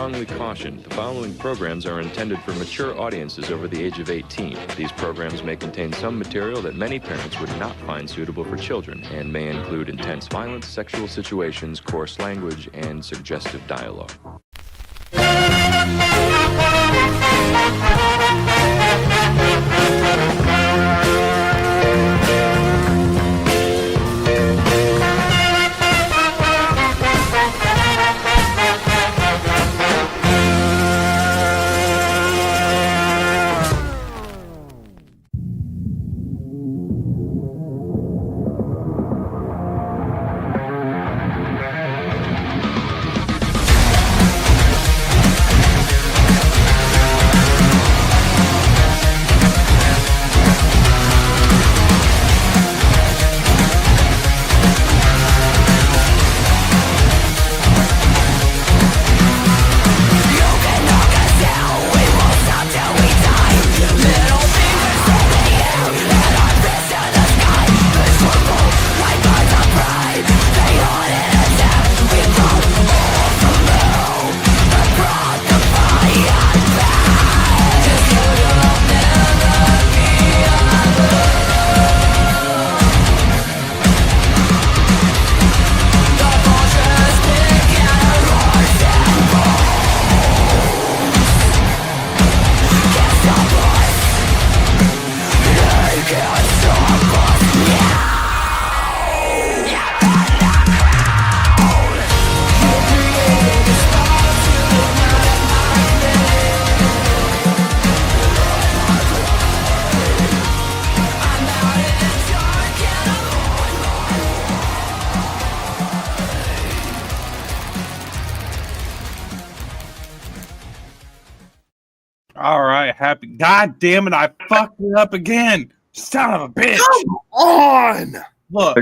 strongly caution, the following programs are intended for mature audiences over the age of 18. These programs may contain some material that many parents would not find suitable for children and may include intense violence, sexual situations, coarse language, and suggestive dialogue. All right, happy. God damn it, I fucked it up again. Son of a bitch. Come on. Look,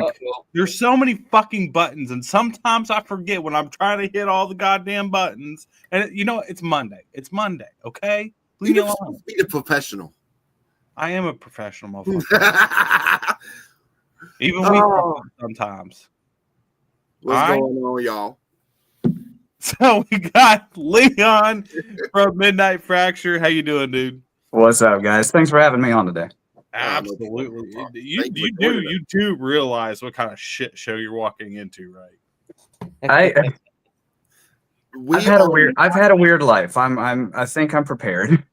there's so many fucking buttons, and sometimes I forget when I'm trying to hit all the goddamn buttons. And you know what? It's Monday. It's Monday, okay? Leave me alone. Be a professional. I am a professional motherfucker. Even we sometimes. What's going on, y'all? So we got Leon from Midnight Fracture. How you doing, dude? What's up, guys? Thanks for having me on today. Absolutely. You do realize what kind of shit show you're walking into, right? I've had a weird life. I think I'm prepared.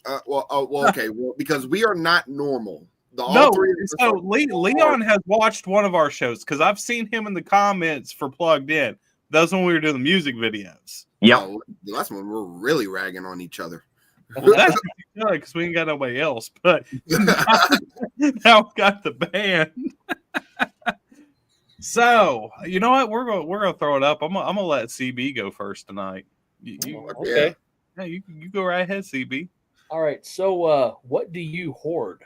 Okay. Well, because we are not normal. Leon has watched one of our shows because I've seen him in the comments for Plugged In. That's when we were doing the music videos. Yeah, that's when we're really ragging on each other. Well, that's because we ain't got nobody else. But now we got the band. So you know what? We're gonna throw it up. I'm gonna let CB go first tonight. Okay. Yeah, you go right ahead, CB. All right. So, what do you hoard?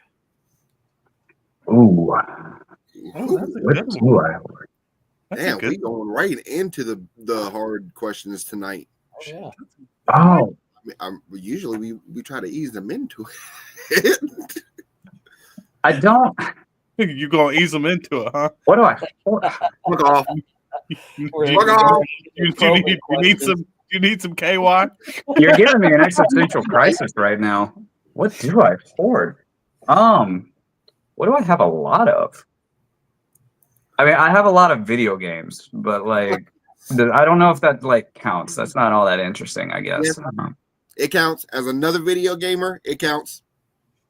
Ooh. That's a What good do one. I hoard? Damn, we going right into the hard questions tonight. Oh, yeah. Oh, Usually we try to ease them into it. I don't. You gonna ease them into it, huh? What do I hoard? Fuck off. You need some KY? You're giving me an existential crisis right now. What do I hoard? What do I have a lot of? I mean, I have a lot of video games, but like, I don't know if that like counts. That's not all that interesting, I guess. Yeah. It counts as another video gamer. It counts.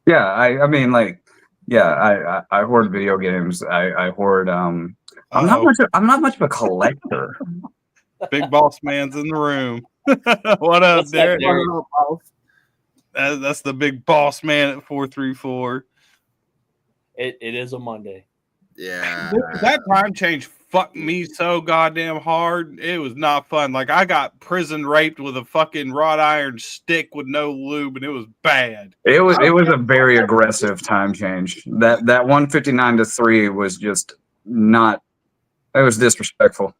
Yeah, I mean, like, yeah, I hoard video games. I hoard. I'm not much of a collector. Big boss man's in the room. What up, Derek? That's the big boss man at 434. It is a Monday. Yeah. That time change fucked me so goddamn hard. It was not fun. Like, I got prison raped with a fucking wrought iron stick with no lube, and it was bad. It was a very aggressive time change. That 159 to 3 was just not. It was disrespectful.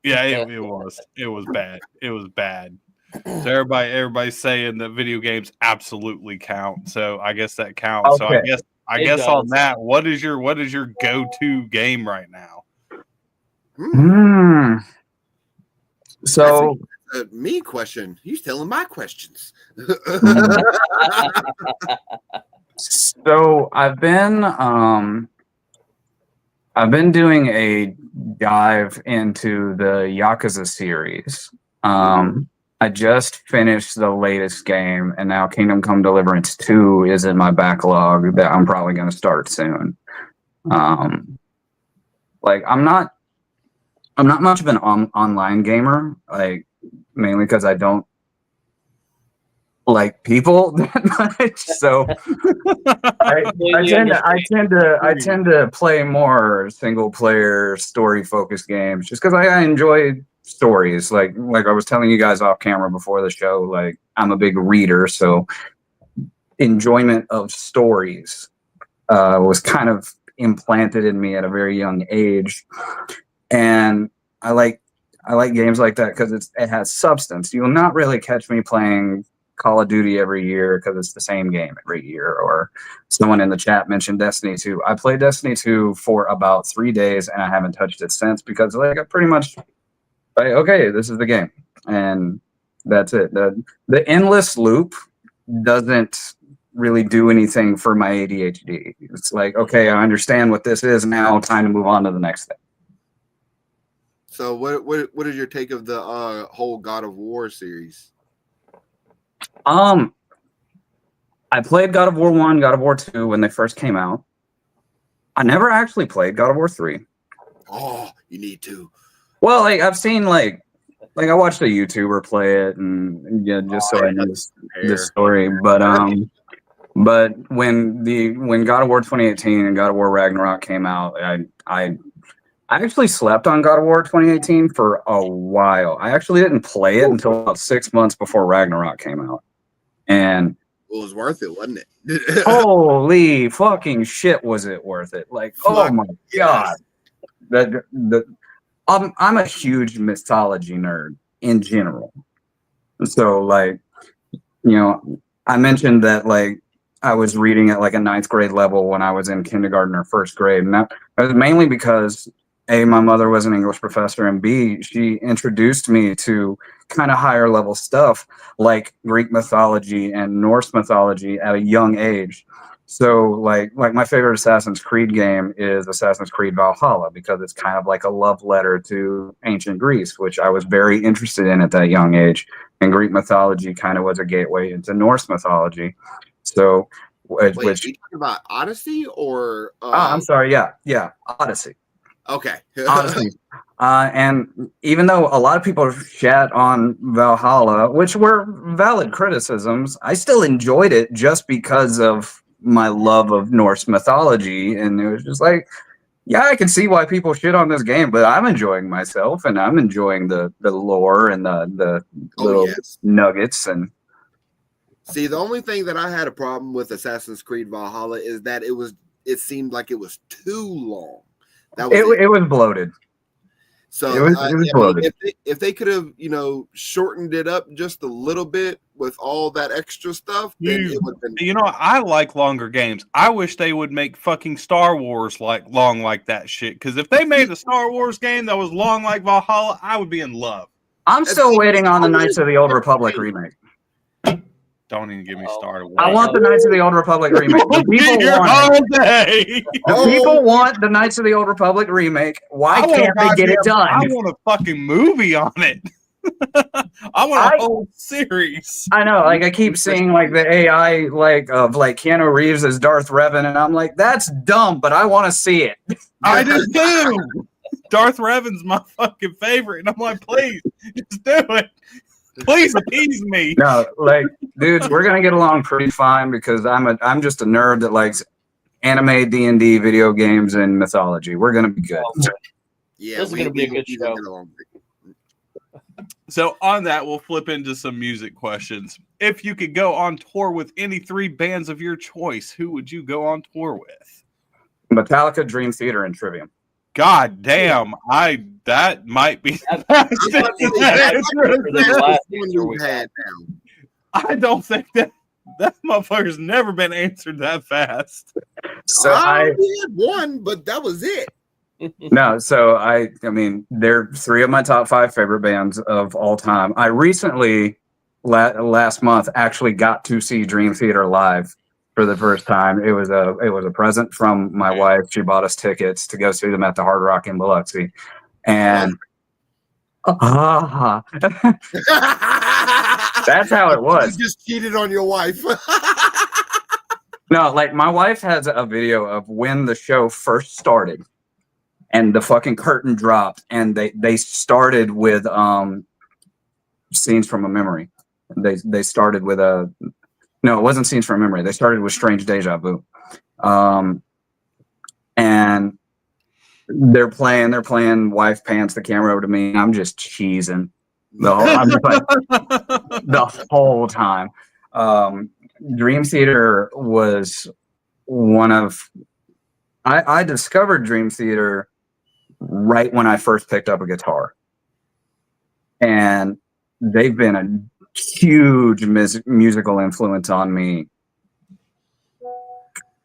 Yeah, it was. It was bad. It was bad. So everybody's saying that video games absolutely count. So I guess that counts. Okay. So I guess on that, what is your go-to game right now? So a me question. You stealing my questions. So I've been doing a dive into the Yakuza series. I just finished the latest game, and now Kingdom Come Deliverance 2 is in my backlog that I'm probably going to start soon. Like I'm not much of an online gamer, like mainly because I don't like people that much. So I tend to play more single player story focused games just because I enjoy stories. Like I was telling you guys off camera before the show, like I'm a big reader, so enjoyment of stories was kind of implanted in me at a very young age, and I like games like that because it has substance. You will not really catch me playing Call of Duty every year because it's the same game every year. Or someone in the chat mentioned Destiny 2. I played Destiny 2 for about 3 days and I haven't touched it since because like I pretty much like, okay, this is the game and that's it. The endless loop doesn't really do anything for my ADHD. It's like, okay, I understand what this is now, time to move on to the next thing. So what is your take of the whole God of War series? I played God of War 1, God of War 2 when they first came out. I never actually played God of War 3. Oh, you need to. Well, like I've seen like I watched a YouTuber play it and yeah, just so I know this story. But when God of War 2018 and God of War Ragnarok came out, I actually slept on God of War 2018 for a while. I actually didn't play it until about 6 months before Ragnarok came out. And it was worth it, wasn't it? Holy fucking shit, was it worth it? Like, oh my god. I'm a huge mythology nerd in general. So like, you know, I mentioned that like I was reading at like a 9th grade level when I was in kindergarten or 1st grade. And that was mainly because A, my mother was an English professor, and B, she introduced me to kind of higher level stuff like Greek mythology and Norse mythology at a young age. So like my favorite Assassin's Creed game is Assassin's Creed Valhalla because it's kind of like a love letter to ancient Greece, which I was very interested in at that young age. And Greek mythology kind of was a gateway into Norse mythology. So wait, are you talking about Odyssey or I'm sorry, yeah, Odyssey. Okay. Honestly. And even though a lot of people shat on Valhalla, which were valid criticisms, I still enjoyed it just because of my love of Norse mythology. And it was just like, yeah, I can see why people shit on this game, but I'm enjoying myself and I'm enjoying the lore and the little nuggets. And see, the only thing that I had a problem with Assassin's Creed Valhalla is that it seemed like it was too long. It was bloated. So it was bloated. If they could have, shortened it up just a little bit with all that extra stuff, then it would have been. I like longer games. I wish they would make fucking Star Wars like long like that shit. Because if they made a Star Wars game that was long like Valhalla, I would be in love. I'm still waiting on the Knights of the Old Republic remake. Don't even get me started. I want the Knights of the Old Republic remake. The people want the Knights of the Old Republic remake. Why can't they get it done? I want a fucking movie on it. I want a whole series. I know, like I keep seeing like the AI of Keanu Reeves as Darth Revan, and I'm like, that's dumb, but I want to see it. I do too. Darth Revan's my fucking favorite, and I'm like, please, just do it. Please appease me. No, dudes, we're gonna get along pretty fine because I'm just a nerd that likes anime, D&D, video games, and mythology. We're gonna be good. Yeah, this is gonna be a good show. So on that, we'll flip into some music questions. If you could go on tour with any 3 bands of your choice, who would you go on tour with? Metallica, Dream Theater, and Trivium. God damn, that might be. I don't think that motherfucker's never been answered that fast. So I did one, but that was it. No, so I mean, they're three of my top 5 favorite bands of all time. I recently, last month, actually got to see Dream Theater live for the first time. It was a present from my wife. She bought us tickets to go see them at the Hard Rock in Biloxi, and that's how it was. You just cheated on your wife. No, like my wife has a video of when the show first started. And the fucking curtain dropped, and they started with Scenes from a Memory. They started with no, it wasn't Scenes from a Memory. They started with Strange Deja Vu, and they're playing. Wife pans the camera over to me, and I'm just cheesing I'm just like the whole time. Dream Theater was one of I discovered Dream Theater right when I first picked up a guitar, and they've been a huge musical influence on me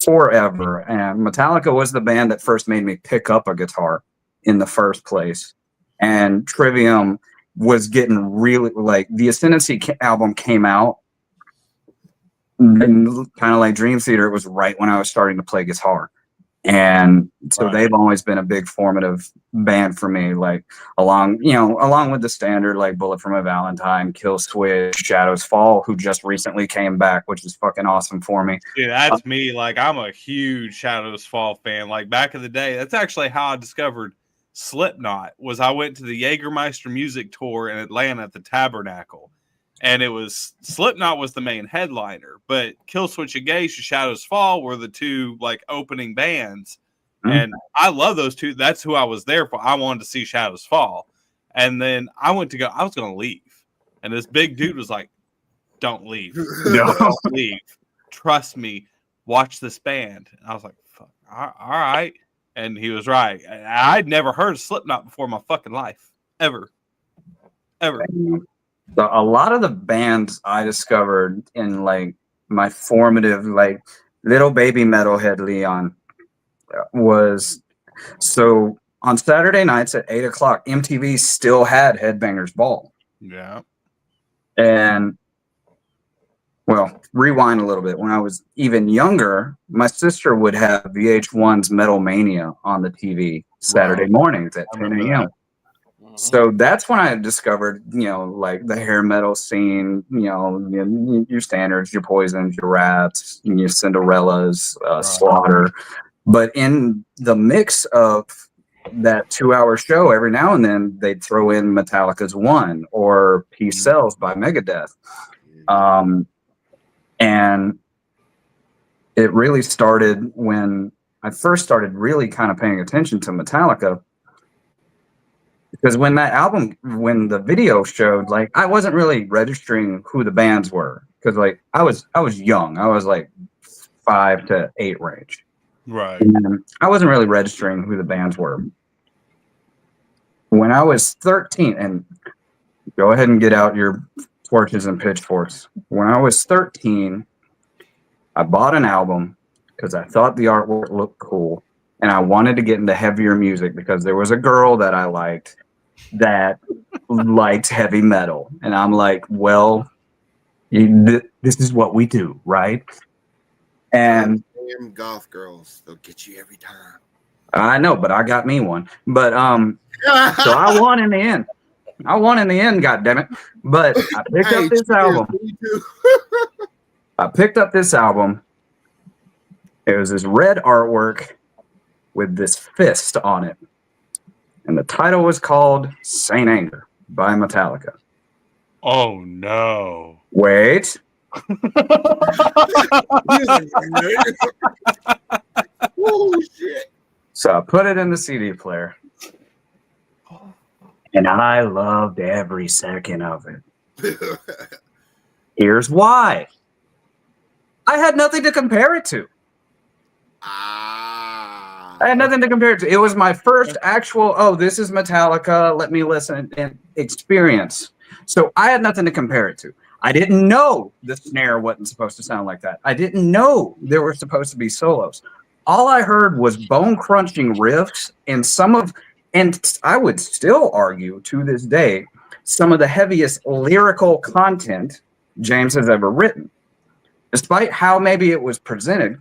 forever. And Metallica was the band that first made me pick up a guitar in the first place. And Trivium was getting really, like, the Ascendancy album came out, and kind of like Dream Theater, it was right when I was starting to play guitar. And so they've always been a big formative band for me, like along with the standard, like Bullet for My Valentine, Kill Switch, Shadows Fall, who just recently came back, which is fucking awesome for me. Dude, that's me. Like, I'm a huge Shadows Fall fan. Like, back in the day, that's actually how I discovered Slipknot. Was I went to the Jägermeister music tour in Atlanta at the Tabernacle. And it was Slipknot was the main headliner, but Killswitch Engage and Shadows Fall were the two like opening bands. Mm-hmm. And I love those two. That's who I was there for. I wanted to see Shadows Fall. And then I was going to leave. And this big dude was like, don't leave. Don't leave. Trust me. Watch this band. And I was like, fuck, all right. And he was right. I'd never heard of Slipknot before in my fucking life. Ever. So a lot of the bands I discovered in like my formative, like little baby metalhead Leon was, so on Saturday nights at 8:00, MTV still had Headbangers Ball. Yeah. And well, rewind a little bit. When I was even younger, my sister would have VH1's Metal Mania on the TV Saturday mornings at 10 a.m. So that's when I discovered, like the hair metal scene, your standards, your Poisons, your Rats, your Cinderellas, Slaughter. But in the mix of that 2-hour show, every now and then they'd throw in Metallica's One or Peace Sells by Megadeth. And it really started when I first started really kind of paying attention to Metallica. Because when the video showed, like, I wasn't really registering who the bands were. Because, like, I was young. I was, like, 5 to 8 range. Right. And I wasn't really registering who the bands were. When I was 13, and go ahead and get out your torches and pitchforks. When I was 13, I bought an album because I thought the artwork looked cool. And I wanted to get into heavier music because there was a girl that I liked that liked heavy metal. And I'm like, well, this is what we do, right? And damn goth girls, they'll get you every time. I know, but I got me one. But so I won in the end. Goddammit. But I picked up this album. I picked up this album. It was this red artwork with this fist on it. And the title was called Saint Anger by Metallica. Oh, no. Wait. Oh, shit. So I put it in the CD player. And I loved every second of it. Here's why. I had nothing to compare it to. I had nothing to compare it to. It was my first actual, this is Metallica, let me listen and experience. So I had nothing to compare it to. I didn't know the snare wasn't supposed to sound like that. I didn't know there were supposed to be solos. all I heard was bone crunching riffs and I would still argue to this day, some of the heaviest lyrical content James has ever written. Despite how maybe it was presented,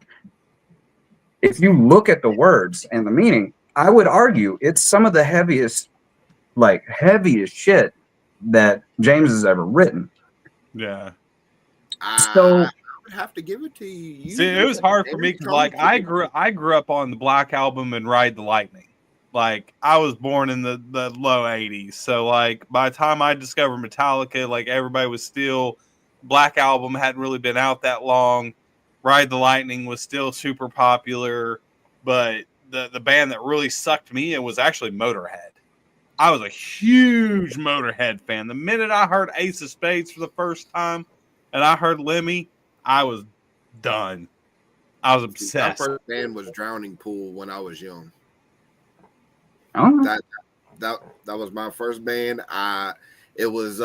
if you look at the words and the meaning, I would argue it's some of the heaviest shit that James has ever written. Yeah. So I would have to give it to you. See, it was hard for me because, like, I grew up on the Black Album and Ride the Lightning. Like, I was born in the low 80s. So, like, by the time I discovered Metallica, like, everybody was still... Black Album hadn't really been out that long. Ride the Lightning was still super popular. But the band that really sucked me in was actually Motorhead. I was a huge Motorhead fan. The minute I heard Ace of Spades for the first time and I heard Lemmy, I was done. I was obsessed. My first band was Drowning Pool when I was young. oh, That was my first band. It was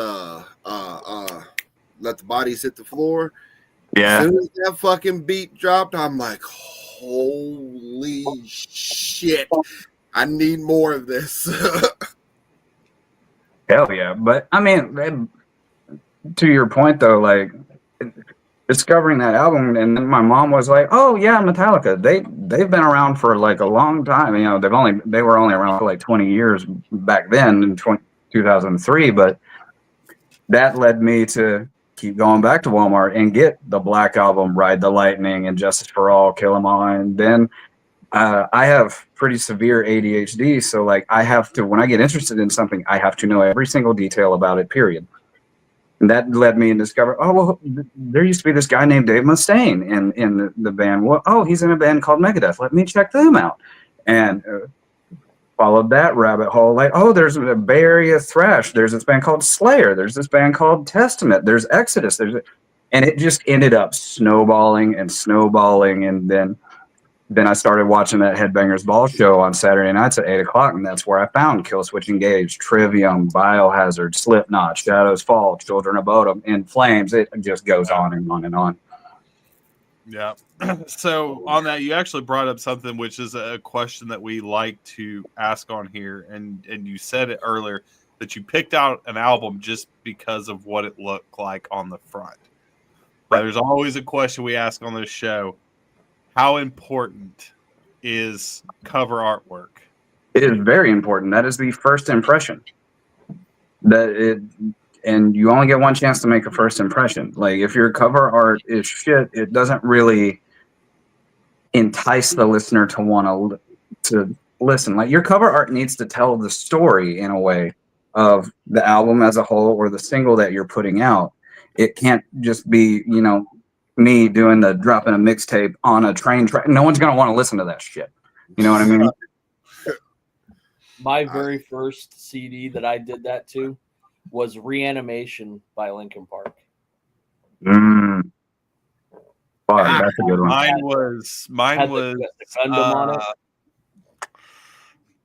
Let the Bodies Hit the Floor. yeah. As soon as that fucking beat dropped, I'm like, holy shit. I need more of this. Hell yeah. But I mean, to your point though, like discovering that album, and then my mom was like, "Oh yeah, Metallica. They've been around for like a long time. You know, they were only around for like 20 years back then in 2003, but that led me to keep going back to Walmart and get the Black Album, Ride the Lightning, and Justice for All, Kill 'Em All. And then I have pretty severe ADHD, so like I have to, when I get interested in something, I have to know every single detail about it, period. And that led me to discover, oh, well, there used to be this guy named Dave Mustaine in the band. Well, oh, he's in a band called Megadeth. Let me check them out. And followed that rabbit hole. Like, oh, there's a Bay Area thrash. There's this band called Slayer. There's this band called Testament. There's Exodus. And it just ended up snowballing. And then I started watching that Headbangers Ball show on Saturday nights at 8 o'clock, and that's where I found Killswitch Engage, Trivium, Biohazard, Slipknot, Shadows Fall, Children of Bodom, In Flames. It just goes on and on and on. Yeah. So on that, you actually brought up something which is a question that we like to ask on here, and you said it earlier that you picked out an album just because of what it looked like on the front. Right. There's always a question we ask on this show. How important is cover artwork? It is very important. That is the first impression. And you only get one chance to make a first impression. Like if your cover art is shit, it doesn't really entice the listener to want to listen. Like your cover art needs to tell the story in a way of the album as a whole or the single that you're putting out. It can't just be, me doing the dropping a mixtape on a train track. No one's going to want to listen to that shit. You know what I mean? My very first CD that I did that to was Reanimation by Linkin Park. Fuck, that's a good one. Mine was the Gundam on it.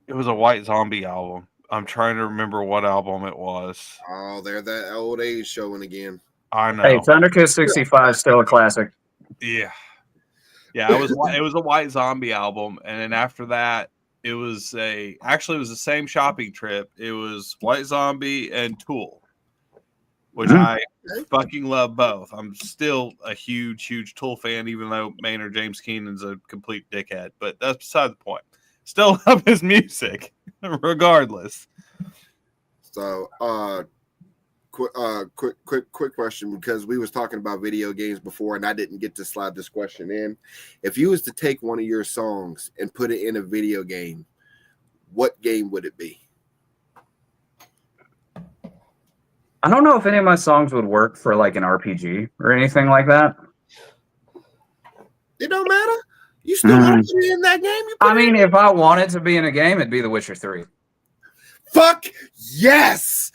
It was a White Zombie album. I'm trying to remember what album it was. Oh, they're that old age showing again. I know. Hey, Thunderkiss 65 is still a classic. Yeah. It was a White Zombie album, and then after that, it was the same shopping trip. It was White Zombie and Tool, which I fucking love both. I'm still a huge Tool fan, even though Maynard James Keenan's a complete dickhead. But that's beside the point. Still love his music, regardless. So, quick question, because we was talking about video games before and I didn't get to slide this question in. If you was to take one of your songs and put it in a video game, what game would it be? I don't know if any of my songs would work for like an RPG or anything like that. It don't matter. You still want to be in that game? If I wanted to be in a game, it'd be The Witcher 3. Fuck yes!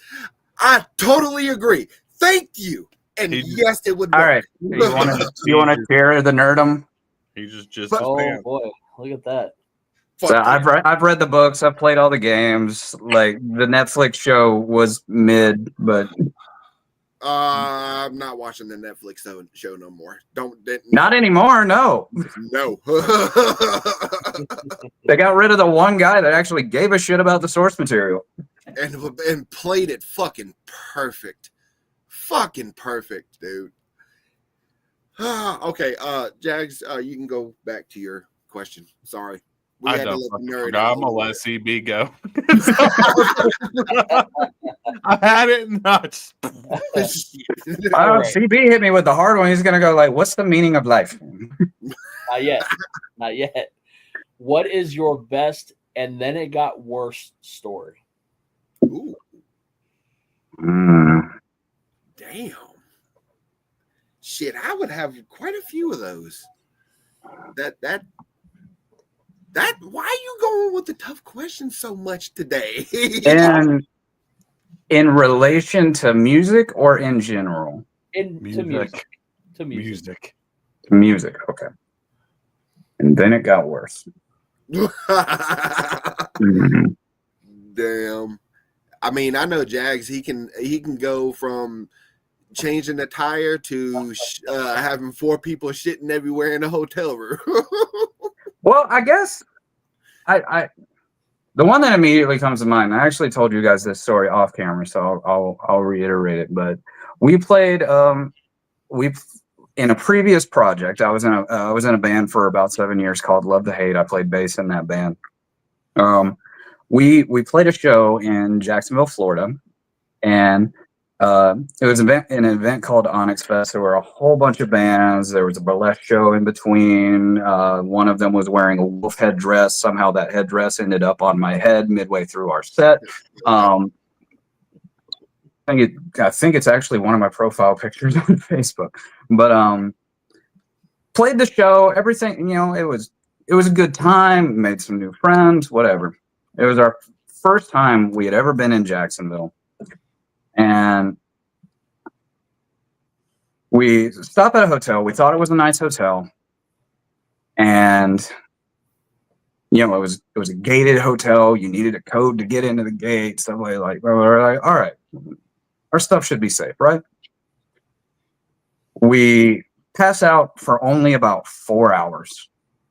I totally agree. Thank you. And yes, it would work. All right. You want to share the nerdum? He just Oh boy, look at that. So I've read the books. I've played all the games. Like the Netflix show was mid, but I'm not watching the Netflix show no more. Not anymore. No, No. they got rid of the one guy that actually gave a shit about the source material and played it fucking perfect. Fucking perfect, dude. Okay, Jagz, you can go back to your question. Sorry. I don't forgot. I'm gonna let CB go. I had it nuts. CB hit me with the hard one. He's gonna go like, "What's the meaning of life?" Not yet. Not yet. What is your best and then it got worse story? Ooh. Damn. Shit, I would have quite a few of those. Why are you going with the tough questions so much today? And in relation to music or in general? To music. To music, okay. And then it got worse. Damn. I mean, I know Jagz, he can go from changing the tire to having 4 people shitting everywhere in a hotel room. Well, I guess I the one that immediately comes to mind. I actually told you guys this story off camera, so I'll reiterate it. But we played in a previous project. I was in a band for about 7 years called Love to Hate. I played bass in that band. We played a show in Jacksonville, Florida, and it was an event called Onyx Fest. There were a whole bunch of bands. There was a burlesque show in between. One of them was wearing a wolf headdress. Somehow that headdress ended up on my head midway through our set. I think it's actually one of my profile pictures on Facebook. But played the show. Everything, it was a good time. Made some new friends. Whatever. It was our first time we had ever been in Jacksonville. And we stopped at a hotel. We thought it was a nice hotel, and it was a gated hotel. You needed a code to get into the gate. Somebody we're like, all right, our stuff should be safe, right? We pass out for only about 4 hours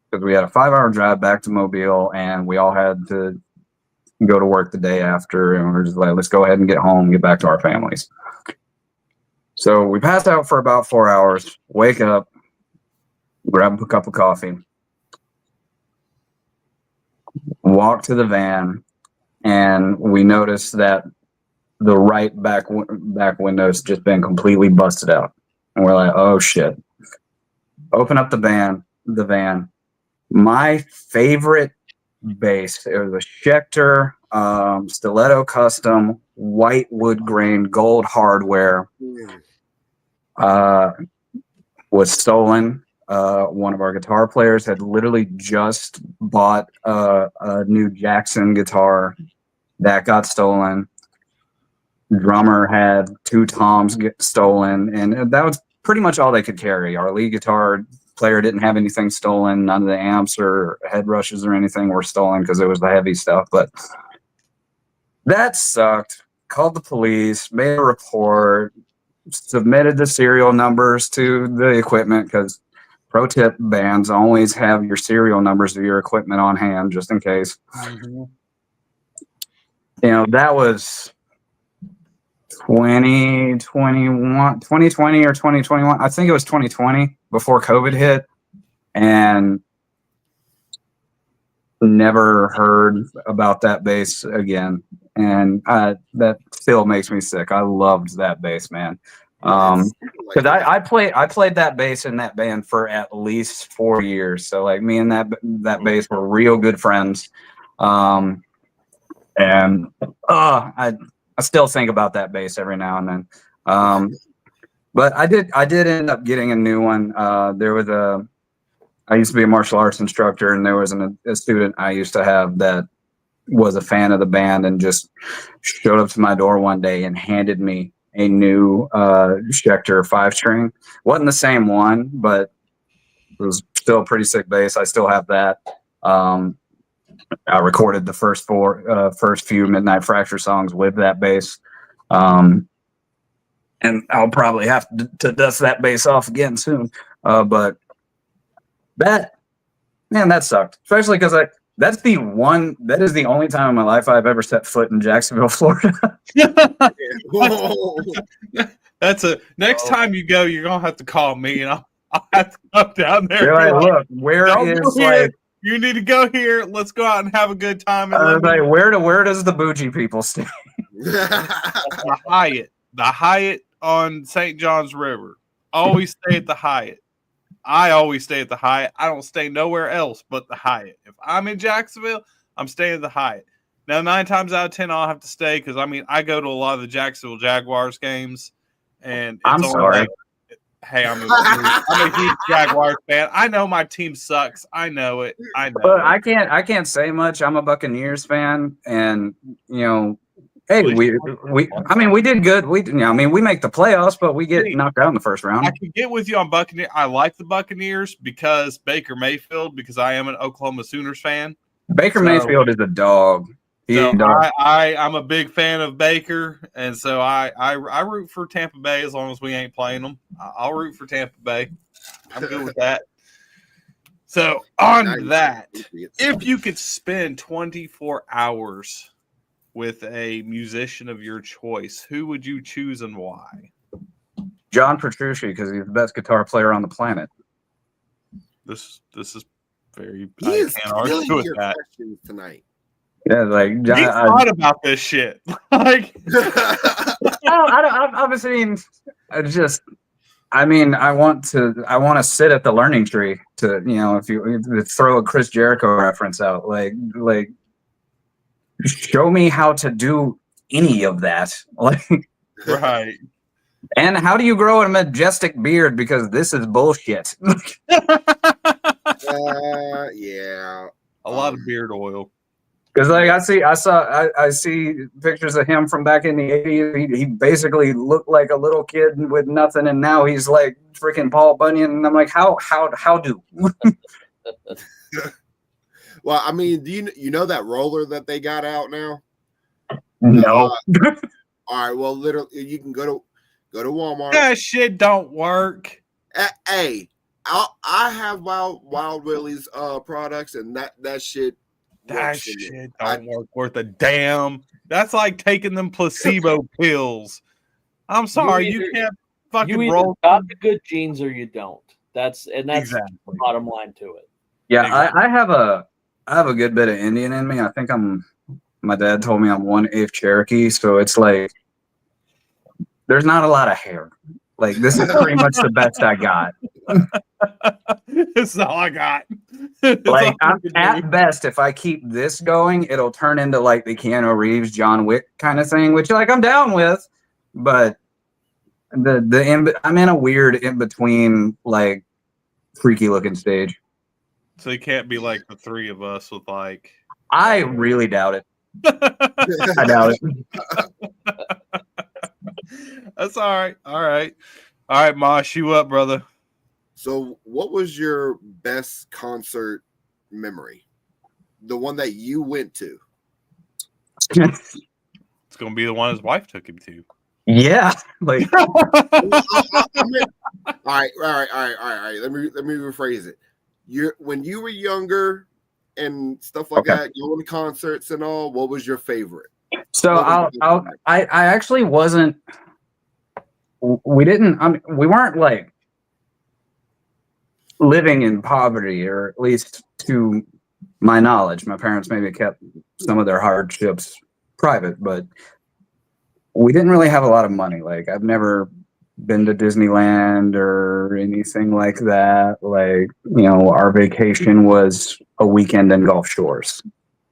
because we had a 5-hour drive back to Mobile, and we all had to go to work the day after, and we're just like, let's go ahead and get home and get back to our families. So we passed out for about 4 hours, wake up, grab a cup of coffee, walk to the van, and we noticed that the right back window's just been completely busted out. And we're like, oh shit. Open up the van. My favorite bass. It was a Schecter Stiletto Custom, white wood grain, gold hardware. Was stolen. One of our guitar players had literally just bought a new Jackson guitar that got stolen. Drummer had 2 toms get stolen, and that was pretty much all they could carry. Our lead guitar player didn't have anything stolen. None of the amps or head rushes or anything were stolen because it was the heavy stuff. But that sucked. Called the police, made a report, submitted the serial numbers to the equipment because, pro tip, bands always have your serial numbers of your equipment on hand just in case. Mm-hmm. That was 2020 or 2021. I think it was 2020 before COVID hit, and never heard about that bass again. And that still makes me sick. I loved that bass, man. Because I played that bass in that band for at least 4 years. So like me and that bass were real good friends. And I still think about that bass every now and then. But I did end up getting a new one. I used to be a martial arts instructor, and there was a student I used to have that was a fan of the band and just showed up to my door one day and handed me a new Schecter 5-string. Wasn't the same one, but it was still a pretty sick bass. I still have that. I recorded the first few Midnight Fracture songs with that bass. and I'll probably have to dust that bass off again soon. But that sucked, especially because that is the only time in my life I've ever set foot in Jacksonville, Florida. That's next time you go, you're gonna have to call me, and I'll have to come down there. You're like, look, where is like you need to go here. Let's go out and have a good time. And like, where does the bougie people stay? The Hyatt on St. John's River. Always stay at the Hyatt. I always stay at the Hyatt. I don't stay nowhere else but the Hyatt. If I'm in Jacksonville, I'm staying at the Hyatt. Now, 9 times out of 10, I'll have to stay because, I go to a lot of the Jacksonville Jaguars games. And I'm sorry. Hey, I'm a huge Jaguars fan. I know my team sucks. I know it. But I can't say much. I'm a Buccaneers fan, and hey, we did good. We make the playoffs, but we get knocked out in the first round. I can get with you on Buccaneers. I like the Buccaneers because Baker Mayfield, because I am an Oklahoma Sooners fan. Baker Mayfield is a dog. I'm a big fan of Baker, and so I root for Tampa Bay as long as we ain't playing them. I'll root for Tampa Bay. I'm good with that. So on that, if you could spend 24 hours with a musician of your choice, who would you choose and why? John Petrucci, because he's the best guitar player on the planet. This is very. He is killing your questions tonight. Yeah, like he thought about this shit. Like, I want to sit at the learning tree to, if you throw a Chris Jericho reference out, like show me how to do any of that. Like, right. And how do you grow a majestic beard? Because this is bullshit. Yeah. A lot of beard oil. Because I see pictures of him from back in the 80s. He basically looked like a little kid with nothing, and now he's like freaking Paul Bunyan. And I'm like, how do? Well, do you know that roller that they got out now? No. All right. Well, literally, you can go to Walmart. That shit don't work. Hey, I have Wild Willie's products, and that shit. That shit don't work worth a damn. That's like taking them placebo pills. I'm sorry, you can't fucking roll. You got the good genes or you don't. That's exactly the bottom line to it. Yeah, exactly. I have a good bit of Indian in me. I think my dad told me I'm 1/8 Cherokee, so it's like there's not a lot of hair. Like, this is pretty much the best I got. That's all I got. Like, at best, if I keep this going, it'll turn into like the Keanu Reeves, John Wick kind of thing, which like I'm down with. But I'm in a weird in between, like, freaky looking stage. So you can't be like the three of us with like. I really doubt it. I doubt it. That's all right. All right, Mosh, you up, brother? So, what was your best concert memory? The one that you went to? It's gonna be the one his wife took him to. Yeah, like. All right. Let me rephrase it. When you were younger and stuff like that, going to concerts and all, what was your favorite? So I actually wasn't. We weren't like living in poverty, or at least to my knowledge. My parents maybe kept some of their hardships private, but we didn't really have a lot of money. Like, I've never been to Disneyland or anything like that. Like, our vacation was a weekend in Gulf Shores,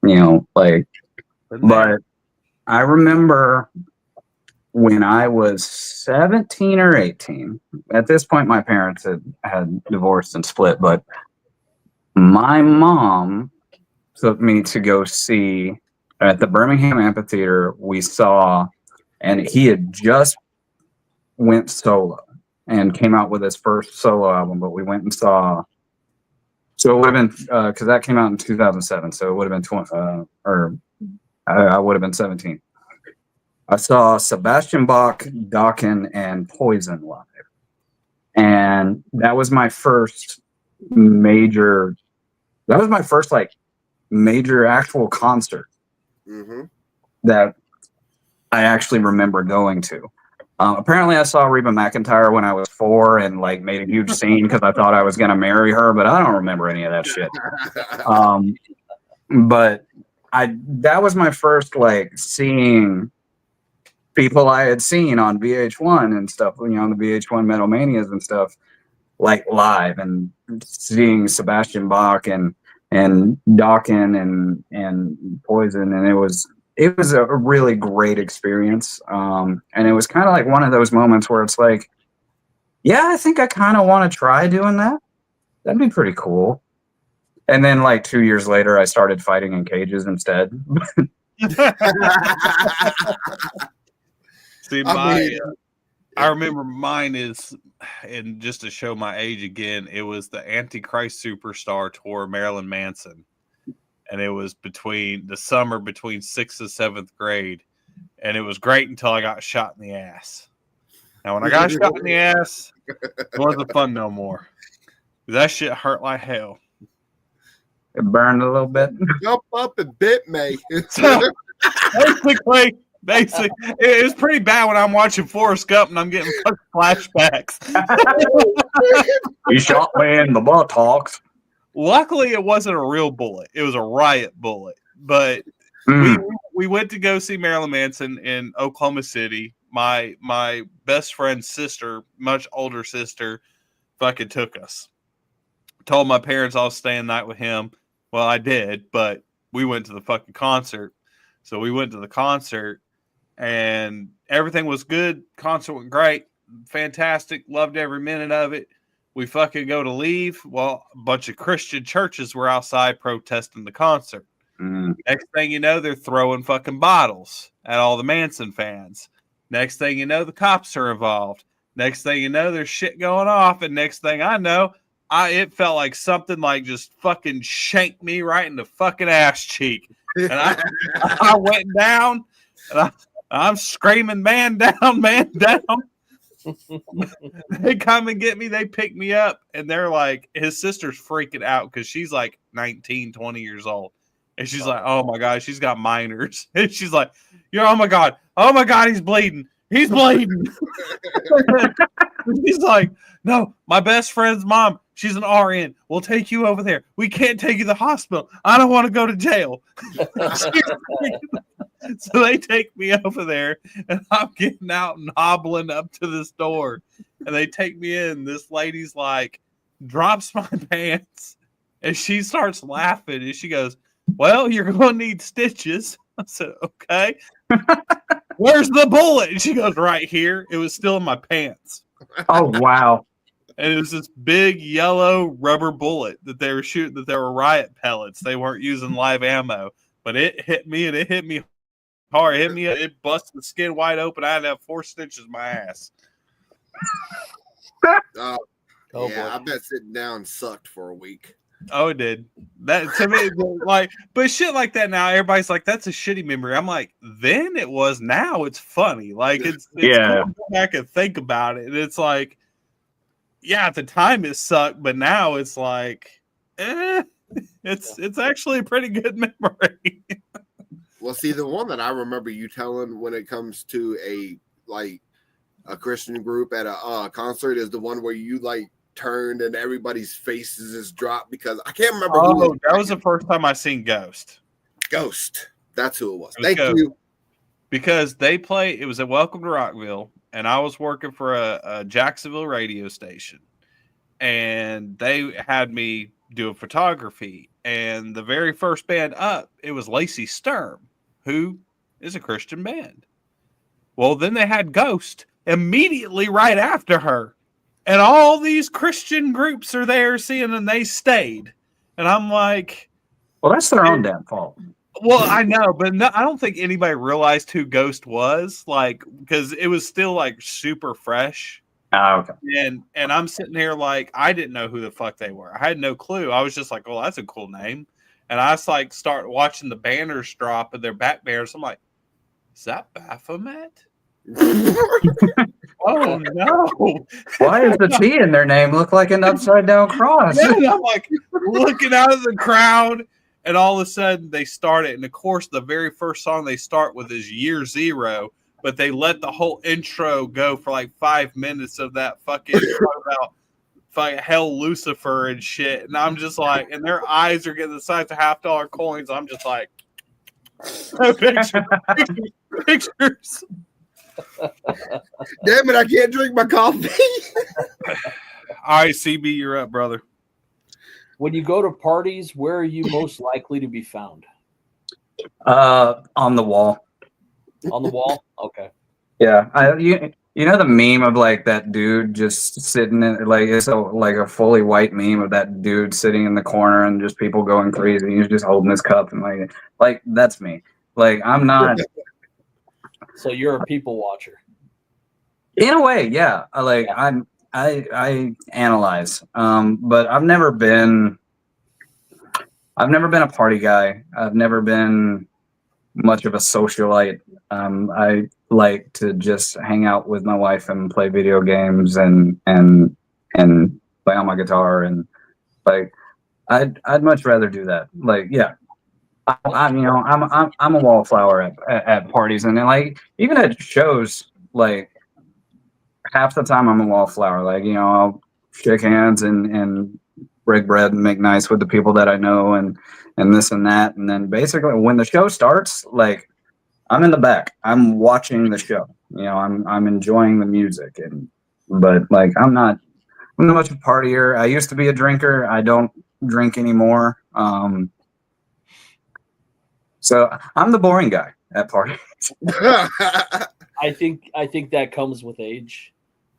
but I remember when I was 17 or 18, at this point, my parents had divorced and split, but my mom took me to go see at the Birmingham Amphitheater. We saw, and he had just went solo and came out with his first solo album, but we went and saw. So it would have been, because that came out in 2007. So it would have been I would have been 17. I saw Sebastian Bach, Dokken, and Poison live, and that was my first major. That was my first like major actual concert Mm-hmm. that I actually remember going to. Apparently, I saw Reba McEntire when I was 4 and like made a huge scene because I thought I was going to marry her, but I don't remember any of that shit. But that was my first like seeing people I had seen on VH1 and stuff, the VH1 Metal Manias and stuff, like live, and seeing Sebastian Bach and Dokken and Poison, and it was a really great experience. And it was kind of like one of those moments where it's like, yeah, I think I kind of want to try doing that. That'd be pretty cool. And then like 2 years later, I started fighting in cages instead. See, I remember mine is, and just to show my age again, it was the Antichrist Superstar tour, Marilyn Manson. And it was between the summer between 6th and 7th grade. And it was great until I got shot in the ass. Now, when I got shot in the ass, it wasn't fun no more. That shit hurt like hell. It burned a little bit. Jump up and bit me. So, basically, it was pretty bad when I'm watching Forrest Gump and I'm getting flashbacks. You shot me in the buttocks. Luckily, it wasn't a real bullet. It was a riot bullet. But we went to go see Marilyn Manson in Oklahoma City. My best friend's sister, much older sister, fucking took us. Told my parents I was staying the night with him. Well, I did, but we went to the fucking concert. So we went to the concert, and everything was good. Concert went great. Fantastic. Loved every minute of it. We fucking go to leave. Well, a bunch of Christian churches were outside protesting the concert. Next thing you know, they're throwing fucking bottles at all the Manson fans. Next thing you know, the cops are involved. Next thing you know, there's shit going off. And next thing I know, it felt like something like just fucking shanked me right in the fucking ass cheek. And I went down, and I'm screaming, man down, man down. They come and get me. They pick me up, and they're like, his sister's freaking out because she's like 19, 20 years old. And she's like, oh my God, she's got minors. And she's like, oh my God, he's bleeding. He's bleeding. He's like, no, my best friend's mom, she's an RN. We'll take you over there. We can't take you to the hospital. I don't want to go to jail. So they take me over there, and I'm getting out and hobbling up to this door. And they take me in. This lady's like, drops my pants, and she starts laughing. And she goes, well, you're going to need stitches. I said, okay. Where's the bullet? And she goes, right here. It was still in my pants. Oh, wow. And it was this big yellow rubber bullet that they were shooting, that they were riot pellets. They weren't using live ammo. But it hit me, and it hit me hard. It hit me. It busted the skin wide open. I had to have 4 stitches in my ass. Yeah, boy. I bet sitting down sucked for a week. Oh, it did. That to me, like, but shit like that now, everybody's like, that's a shitty memory. I'm like, then it was. Now it's funny. Like it's Yeah. cool to go back and think about it. And it's like, yeah, at the time it sucked, but now it's like, it's actually a pretty good memory. Well, see, the one that I remember you telling when it comes to a Christian group at a concert is the one where you like turned and everybody's faces is dropped because I can't remember. Oh, that was the first time I seen Ghost. Ghost. That's who it was. It was Thank Ghost. you. Because they play, it was at Welcome to Rockville, and I was working for a Jacksonville radio station, and they had me doing photography. And the very first band up, it was Lacey Sturm, who is a Christian band. Well, then they had Ghost immediately right after her. And all these Christian groups are there seeing, and they stayed. And I'm like, well, that's their own damn fault. well, I know, but no, I don't think anybody realized who Ghost was, like, because it was still like super fresh. Oh, okay. And I'm sitting here like I didn't know who the fuck they were. I had no clue. I was just like, "Oh, that's a cool name." And I was like, start watching the banners drop and their back banners. I'm like, Is that Baphomet? Oh no! Why does the T in their name look like an upside down cross? And I'm like looking out of the crowd, and all of a sudden they start it. And of course, the very first song they start with is Year Zero, but they let the whole intro go for like 5 minutes of that fucking about fucking Hell Lucifer and shit. And I'm just like, and their eyes are getting the size of $50 coins. I'm just like, pictures. Damn it, I can't drink my coffee. All right, CB, you're up, brother. When you go to parties, where are you most likely to be found? On the wall. On the wall? Okay. Yeah, you know the meme of like that dude just sitting in like it's like a fully white meme of that dude sitting in the corner and just people going crazy. He's just holding his cup and like that's me. Like I'm not. So you're a people watcher. In a way, yeah. I analyze, but I've never been a party guy. I've never been much of a socialite. I like to just hang out with my wife and play video games and play on my guitar and like I'd much rather do that. Like yeah. I'm a wallflower at parties and then like even at shows like half the time I'm a wallflower. Like I'll shake hands and break bread and make nice with the people that I know and this and that. And then basically when the show starts, like I'm in the back. I'm watching the show. I'm enjoying the music but like I'm not much of a partier. I used to be a drinker. I don't drink anymore. So I'm the boring guy at parties. I think that comes with age.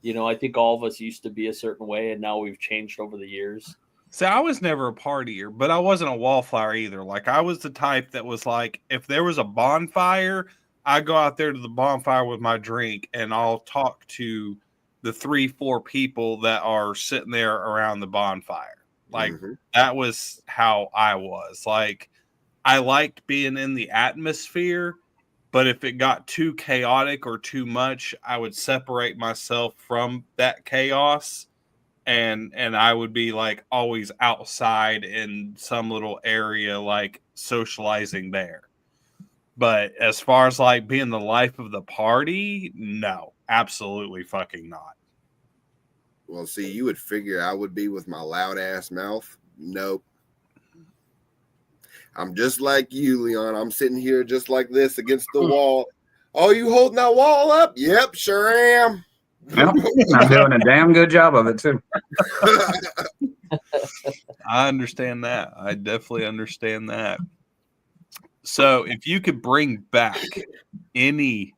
I think all of us used to be a certain way, and now we've changed over the years. So I was never a partier, but I wasn't a wallflower either. Like I was the type that was like, if there was a bonfire, I go out there to the bonfire with my drink, and I'll talk to the 3-4 people that are sitting there around the bonfire. Like that was how I was. Like I liked being in the atmosphere. But if it got too chaotic or too much, I would separate myself from that chaos and I would be like always outside in some little area like socializing there. But as far as like being the life of the party, no, absolutely fucking not. Well, see, you would figure I would be with my loud ass mouth. Nope. I'm just like you, Leon. I'm sitting here just like this against the wall. Oh, you holding that wall up? Yep, sure am. Yep, I'm doing a damn good job of it too. I understand that. I definitely understand that. So if you could bring back any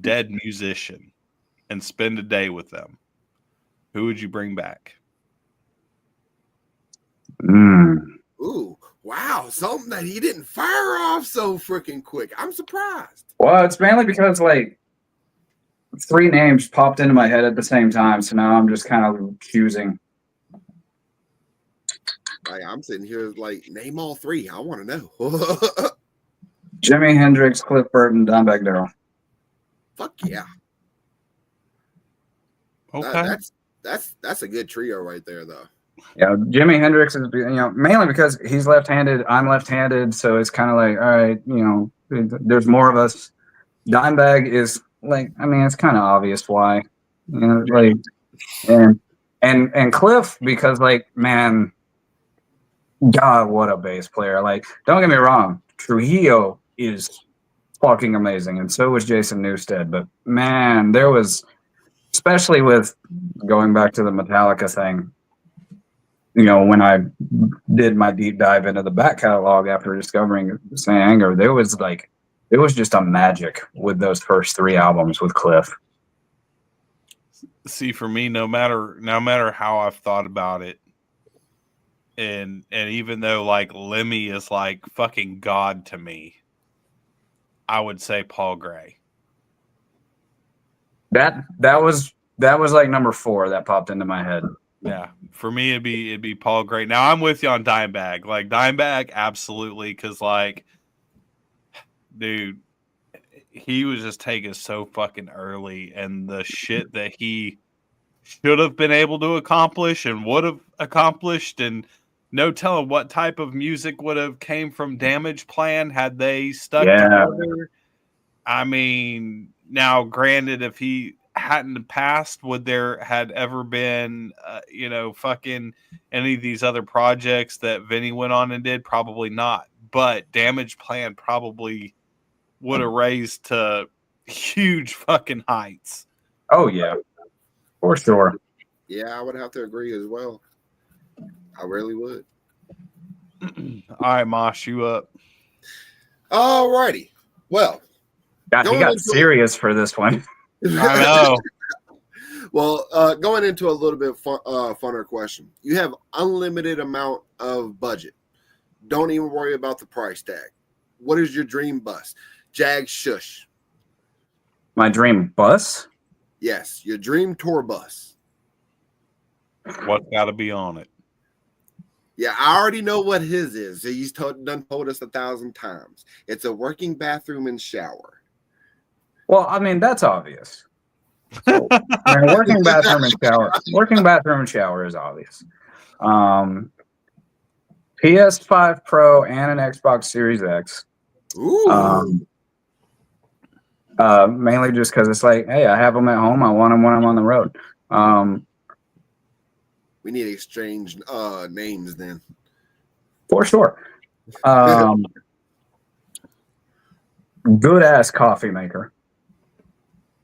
dead musician and spend a day with them, who would you bring back? Ooh, wow. Something that he didn't fire off so freaking quick. I'm surprised. Well, it's mainly because like 3 names popped into my head at the same time. So now I'm just kind of choosing. Like, I'm sitting here like, name all 3. I want to know. Jimi Hendrix, Cliff Burton, Dimebag Darrell. Fuck yeah. Okay. That's a good trio right there, though. Yeah, Jimi Hendrix is mainly because he's left-handed, I'm left-handed, so it's kind of like all right, there's more of us. Dimebag is like, I mean, it's kind of obvious why, like, and Cliff because like, man, God, what a bass player! Like, don't get me wrong, Trujillo is fucking amazing, and so was Jason Newsted. But man, there was, especially with going back to the Metallica thing. When I did my deep dive into the back catalog after discovering Saint Anger, there was just a magic with those first 3 albums with Cliff. See, for me, no matter how I've thought about it, and even though like Lemmy is like fucking God to me, I would say Paul Gray. That was like number 4 that popped into my head. Yeah, for me it'd be Paul Gray. Now I'm with you on Dimebag. Like Dimebag, absolutely, because like, dude, he was just taken so fucking early, and the shit that he should have been able to accomplish and would have accomplished, and no telling what type of music would have came from Damage Plan had they stuck together. I mean, now granted, if he hadn't passed, would there had ever been, fucking any of these other projects that Vinny went on and did? Probably not. But Damage Plan probably would have raised to huge fucking heights. Oh yeah, for sure. Yeah, I would have to agree as well. I really would. All right, Mosh, you up? All righty. Well, God, he got serious for this one. I know. Well, going into a little bit funner question. You have unlimited amount of budget. Don't even worry about the price tag. What is your dream bus? Jagz shush. My dream bus? Yes, your dream tour bus. What's got to be on it? Yeah, I already know what his is. He's told us 1,000 times. It's a working bathroom and shower. Well, I mean, that's obvious. So, working bathroom and shower. Working bathroom and shower is obvious. PS5 Pro and an Xbox Series X. Ooh. Mainly just because it's like, hey, I have them at home. I want them when I'm on the road. We need to exchange names then. For sure. Good ass coffee maker.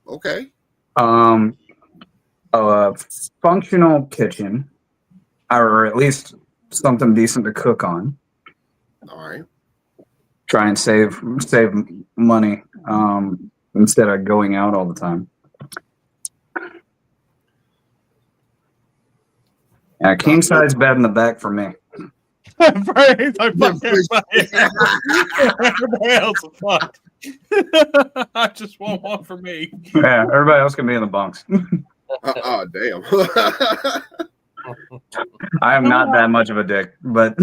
Okay. A functional kitchen, or at least something decent to cook on. All right. Try and save money instead of going out all the time. And a king size bed in the back for me. Everybody else is fucked. I just want one for me. Yeah, everybody else can be in the bunks. Oh, damn. I am not that much of a dick, but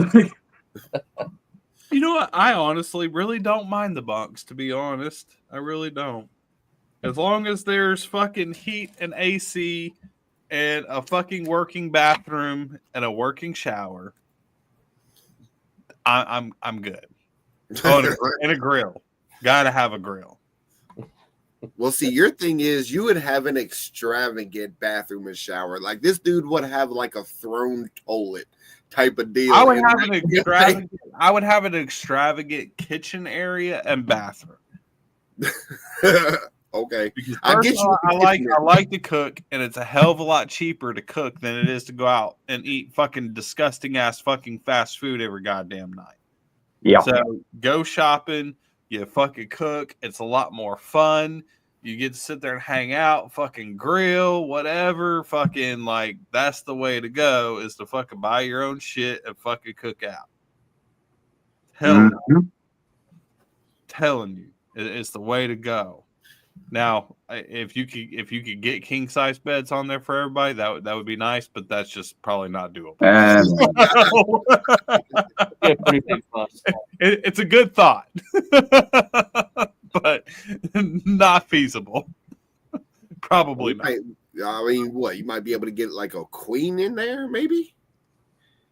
you know what? I honestly really don't mind the bunks, to be honest. I really don't. As long as there's fucking heat and AC and a fucking working bathroom and a working shower, I'm good. Oh, and a grill. Gotta have a grill. Well, see, your thing is you would have an extravagant bathroom and shower. Like this dude would have like a throne toilet type of deal. I would have an extravagant kitchen area and bathroom. Okay. Because I like to cook, and it's a hell of a lot cheaper to cook than it is to go out and eat fucking disgusting ass fucking fast food every goddamn night. Yeah. So go shopping, you fucking cook. It's a lot more fun. You get to sit there and hang out, fucking grill, whatever. Fucking like that's the way to go, is to fucking buy your own shit and fucking cook out. Telling you, it's the way to go. Now, if you could get king size beds on there for everybody, that would be nice, but that's just probably not doable. It's a good thought, but not feasible. Probably not. I mean, what, you might be able to get like a queen in there, maybe?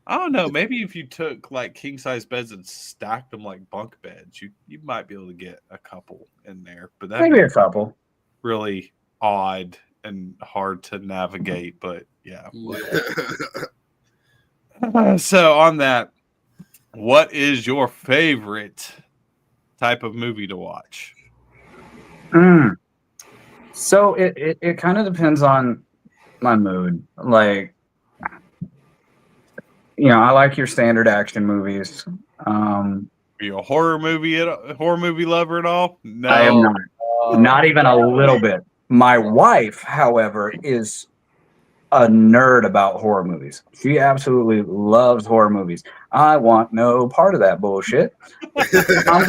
I don't know. Maybe if you took like king size beds and stacked them like bunk beds, you might be able to get a couple in there. But that maybe a couple. Really odd and hard to navigate. But yeah. So on that, what is your favorite type of movie to watch? So it kind of depends on my mood. Like, you know, I like your standard action movies. Are you a horror movie lover at all? No, I am not. Not even a little bit. My wife, however, is a nerd about horror movies. She absolutely loves horror movies. I want no part of that bullshit. I'm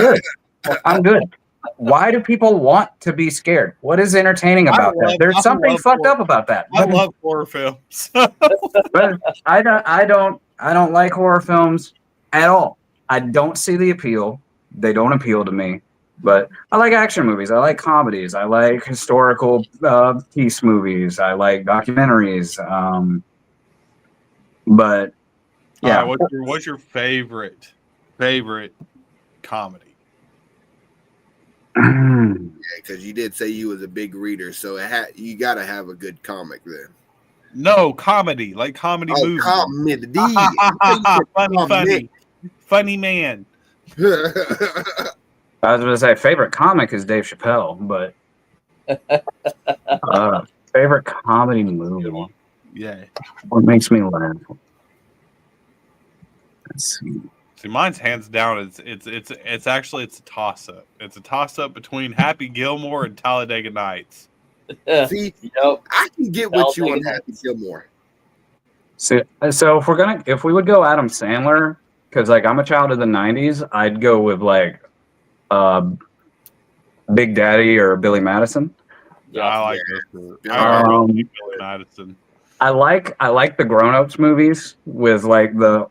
good. Why do people want to be scared? What is entertaining about that? There's something fucked up about that. I love horror films. But I don't like horror films at all. I don't see the appeal. They don't appeal to me. But I like action movies. I like comedies. I like historical peace movies. I like documentaries. But yeah, All right, what's your favorite comedy? Yeah, because you did say you was a big reader, so you got to have a good comic then. No, comedy, like comedy movie. Comedy. funny man. I was going to say favorite comic is Dave Chappelle, but favorite comedy movie. Yeah. What makes me laugh? Let's see. See, mine's hands down. It's actually a toss up. It's a toss up between Happy Gilmore and Talladega Nights. See, Yep. I can get with you on Happy Gilmore. So if we would go Adam Sandler, because like I'm a child of the '90s, I'd go with like Big Daddy or Billy Madison. Yeah, I like those. Billy Madison. I like the Grown Ups movies with like the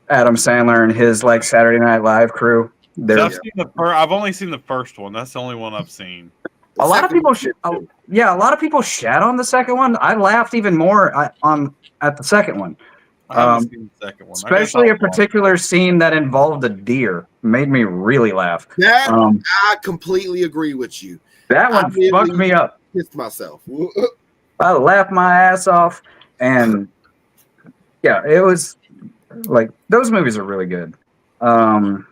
Adam Sandler and his like Saturday Night Live crew. I've only seen the first one. That's the only one I've seen. A lot of people shat on the second one. I laughed even more at the second one. I haven't seen the second one. Especially a particular scene that involved a deer made me really laugh. I completely agree with you. That one fucked me up. Pissed myself. I laughed my ass off, and yeah, it was like those movies are really good. God,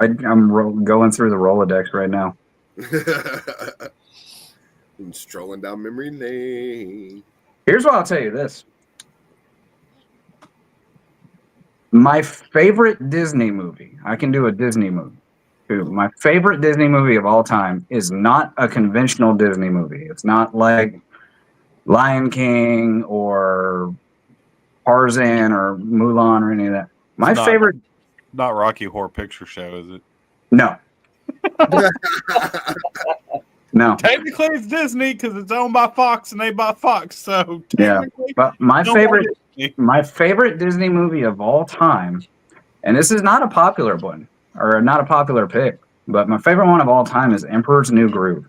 I'm going through the Rolodex right now. I'm strolling down memory lane. Here's what I'll tell you this. My favorite Disney movie, I can do a Disney movie. My favorite Disney movie of all time is not a conventional Disney movie. It's not like Lion King or Tarzan or Mulan or any of that. My favorite... Not Rocky Horror Picture Show, is it? No. No. Technically, it's Disney because it's owned by Fox and they bought Fox. So yeah, but my favorite Disney movie of all time, and this is not a popular one or not a popular pick, but my favorite one of all time is Emperor's New Groove.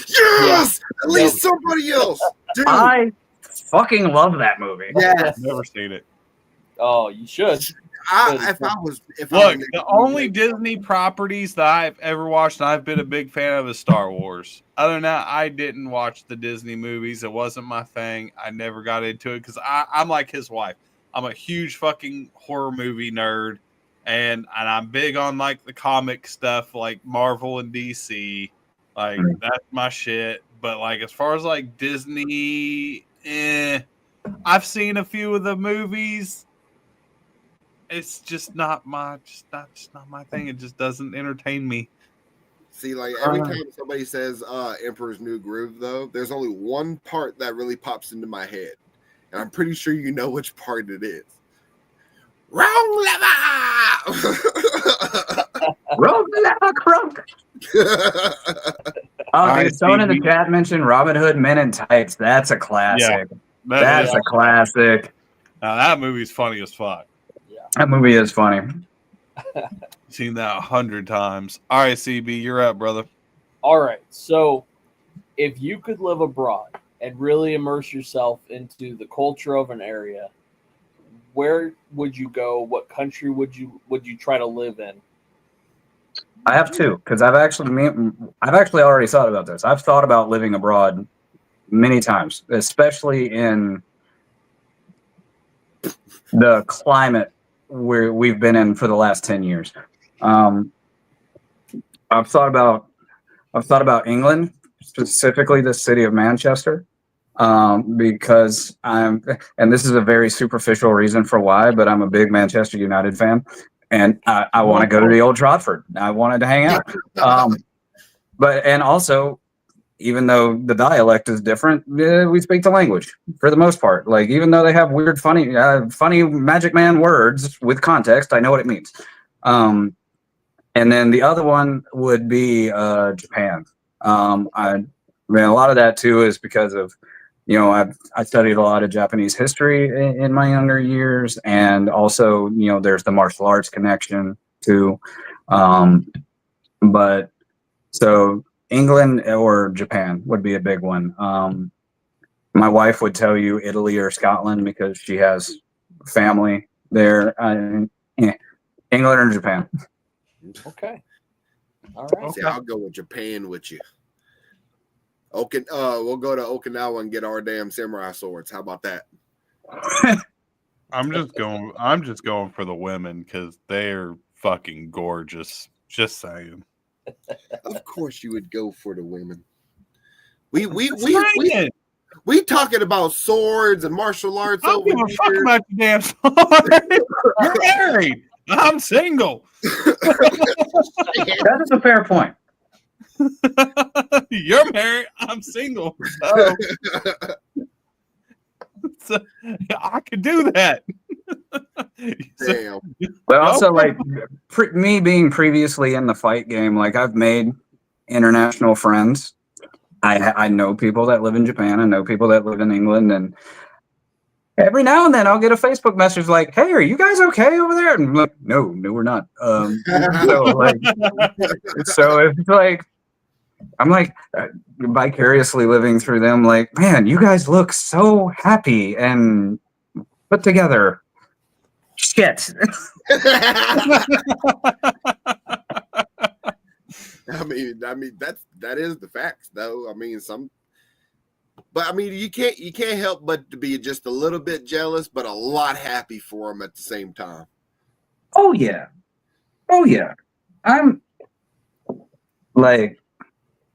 Yes, at least somebody else. Dude. I fucking love that movie. Yeah, I've never seen it. Oh, you should. The only Disney properties that I've ever watched and I've been a big fan of is Star Wars. Other than that, I didn't watch the Disney movies. It wasn't my thing. I never got into it because I'm like his wife. I'm a huge fucking horror movie nerd, and I'm big on like the comic stuff, like Marvel and DC. Like that's my shit. But like as far as like Disney, I've seen a few of the movies. It's just not my thing. It just doesn't entertain me. See, like every time somebody says Emperor's New Groove, though, there's only one part that really pops into my head. And I'm pretty sure you know which part it is. Wrong lever! Wrong lever, crunk! Dude, someone in the chat mentioned Robin Hood Men in Tights. That's a classic. Yeah, that's a classic. Now, that movie's funny as fuck. That movie is funny. Seen that 100 times. All right, CB, you're up, brother. All right. So, if you could live abroad and really immerse yourself into the culture of an area, where would you go? What country would you try to live in? I have two, because I've actually already thought about this. I've thought about living abroad many times, especially in the climate where we've been in for the last 10 years. I've thought about England, specifically the city of Manchester, because and this is a very superficial reason for why, but I'm a big Manchester United fan, and I want to go to the Old Trafford. I wanted to hang out. And also, even though the dialect is different, we speak the language for the most part. Like, even though they have weird, funny Magic Man words with context, I know what it means. And then the other one would be Japan. A lot of that too is because of, I studied a lot of Japanese history in my younger years, and also, there's the martial arts connection too. But so England or Japan would be a big one. My wife would tell you Italy or Scotland because she has family there. England or Japan. Okay. All right. See, I'll go with Japan with you. Okay, we'll go to Okinawa and get our damn samurai swords. How about that? I'm just going for the women because they're fucking gorgeous. Just saying. Of course, you would go for the women. We talking about swords and martial arts I don't over give a fuck here. about your damn sword. You're married. I'm single. That is a fair point. You're married. I'm single. So I could do that. Damn. But also, like, me being previously in the fight game, like, I've made international friends. I know people that live in Japan. I know people that live in England. And every now and then I'll get a Facebook message like, hey, are you guys okay over there? And I'm like, no, we're not. So it's like, I'm like vicariously living through them. Like, man, you guys look so happy and put together. Shit. I mean that is the facts though. I mean but I mean you can't help but to be just a little bit jealous, but a lot happy for them at the same time. Oh yeah.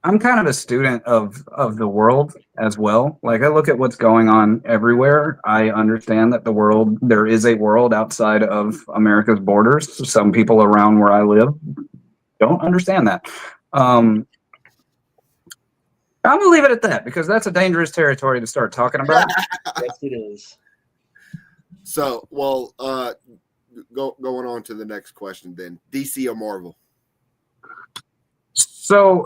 I'm kind of a student of the world as well. Like, I look at what's going on everywhere. I understand that there is a world outside of America's borders. Some people around where I live don't understand that. I'm gonna leave it at that because that's a dangerous territory to start talking about. Yes, it is. So, well, going on to the next question then. DC or Marvel? So,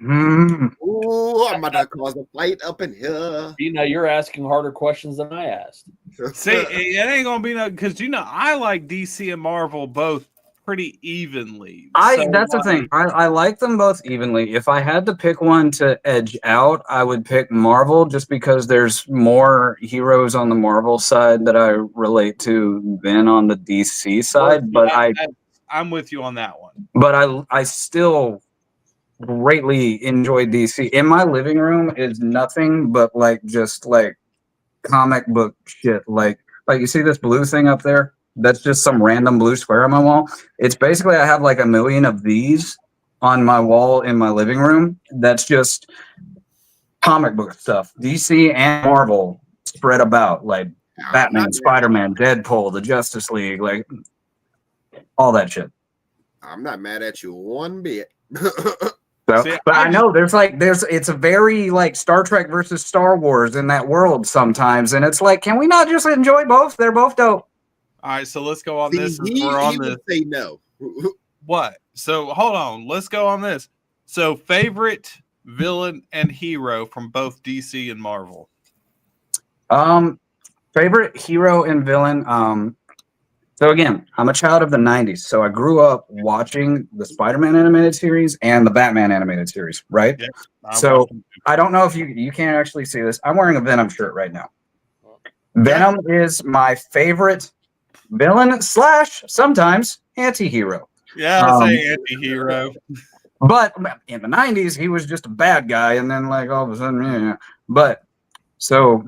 Ooh, I'm about to cause a fight up in here. You're asking harder questions than I asked. See, it ain't gonna be no because I like DC and Marvel both pretty evenly. That's the thing. I like them both evenly. If I had to pick one to edge out, I would pick Marvel just because there's more heroes on the Marvel side that I relate to than on the DC side. But I'm with you on that one. But I still greatly enjoy DC. In my living room is nothing but just comic book shit. Like you see this blue thing up there? That's just some random blue square on my wall. It's basically I have like a million of these on my wall in my living room. That's just comic book stuff. DC and Marvel spread about, like Batman, Spider-Man, Deadpool, the Justice League, like all that shit. I'm not mad at you one bit. But I know it's a very like Star Trek versus Star Wars in that world sometimes, and it's like, can we not just enjoy both? They're both dope. All right, so let's go on this. He would say no. What? So hold on. Let's go on this. So favorite villain and hero from both DC and Marvel. Favorite hero and villain. So again, I'm a child of the 90s. So I grew up watching the Spider-Man animated series and the Batman animated series, right? Yeah, so I don't know if you can't actually see this. I'm wearing a Venom shirt right now. Venom is my favorite villain / sometimes anti-hero. Yeah, I say anti-hero. But in the 90s, he was just a bad guy, and then like all of a sudden, yeah. But so,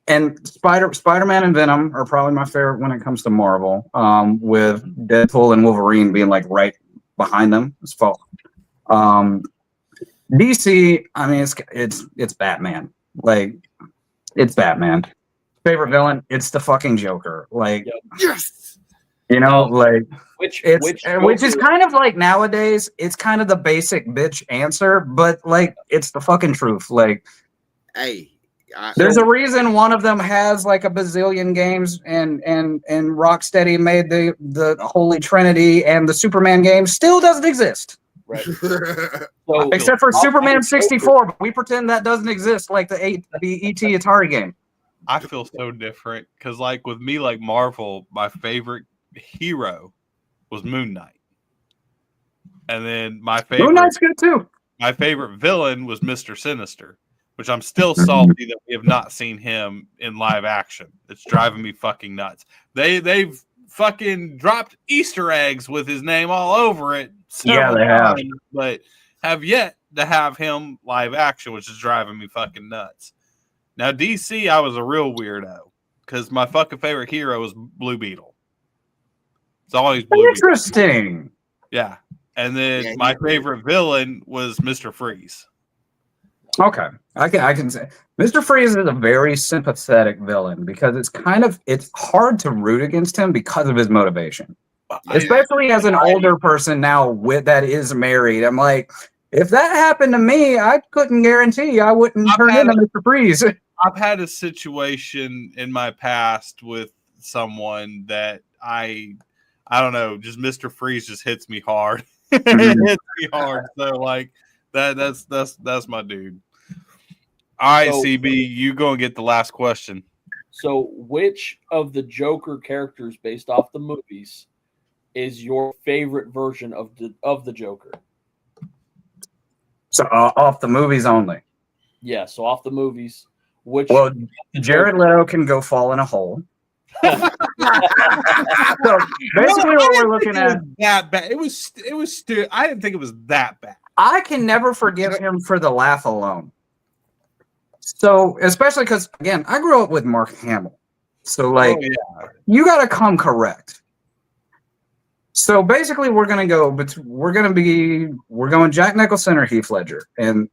and Spider-Man and Venom are probably my favorite when it comes to Marvel. With Deadpool and Wolverine being like right behind them as well. DC, I mean, it's Batman. Like, it's Batman. Favorite villain, it's the fucking Joker. Like, yes, like which is kind of like nowadays, it's kind of the basic bitch answer, but like it's the fucking truth. Like, hey, there's a reason one of them has like a bazillion games, and Rocksteady made the Holy Trinity, and the Superman game still doesn't exist. Right. Except for Superman 64, but we pretend that doesn't exist, like the ET Atari game. I feel so different because, like, with me, like Marvel, my favorite hero was Moon Knight. And then my Moon Knight's good too. My favorite villain was Mr. Sinister, which I'm still salty that we have not seen him in live action. It's driving me fucking nuts. They've fucking dropped Easter eggs with his name all over it. Yeah, they have. But have yet to have him live action, which is driving me fucking nuts. Now, DC, I was a real weirdo because my fucking favorite hero is Blue Beetle. It's always Blue Beetle. Interesting. Yeah. And then my favorite villain was Mr. Freeze. Okay, I can say Mr. Freeze is a very sympathetic villain because it's hard to root against him because of his motivation, especially as an older person now that is married. I'm like, if that happened to me, I couldn't guarantee I wouldn't turn into Mr. Freeze. I've had a situation in my past with someone that I don't know, just Mr. Freeze just hits me hard. It hits me hard. So like that's my dude. All right, so, CB, you go and get the last question. So, which of the Joker characters based off the movies is your favorite version of the Joker? So, off the movies only. Yeah, so off the movies. Well, Jared Leto can go fall in a hole. So basically, what we're looking at that bad. It was I didn't think it was that bad. I can never forgive him for the laugh alone. So especially because again, I grew up with Mark Hamill. So like, you got to come correct. So basically, we're going Jack Nicholson or Heath Ledger, and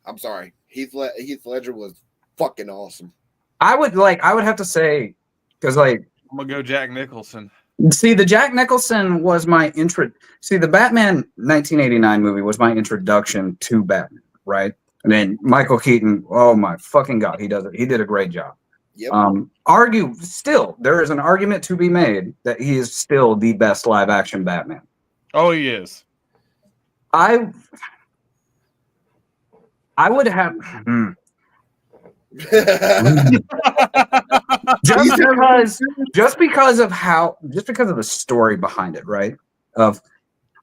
I'm sorry, Heath Ledger was fucking awesome. I would have to say, because like I'm gonna go Jack Nicholson. See, the Jack Nicholson was my intro. See, the Batman 1989 movie was my introduction to Batman, right? And then Michael Keaton, oh my fucking God, he did a great job. Yep. There is an argument to be made that he is still the best live action Batman. Oh, he is. I would have just because of the story behind it, right?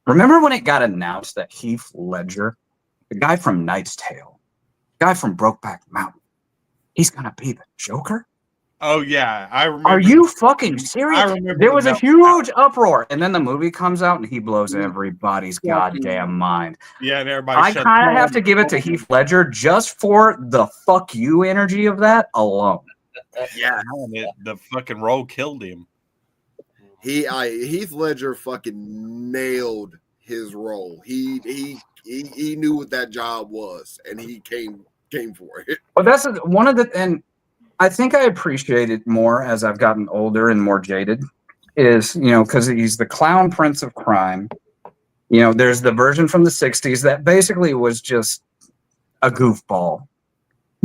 Remember when it got announced that Heath Ledger, the guy from Knight's Tale, the guy from Brokeback Mountain, he's gonna be the Joker? Oh yeah, I remember. Are you fucking serious? I remember. There was a huge uproar, and then the movie comes out, and he blows everybody's goddamn mind. Yeah, and everybody. I kind of have to give it to Heath Ledger just for the fuck you energy of that alone. Yeah, the fucking role killed him. Heath Ledger fucking nailed his role. He knew what that job was, and he came for it. Well, that's one of the and. I think I appreciate it more as I've gotten older and more jaded is, because he's the clown prince of crime. There's the version from the 60s that basically was just a goofball.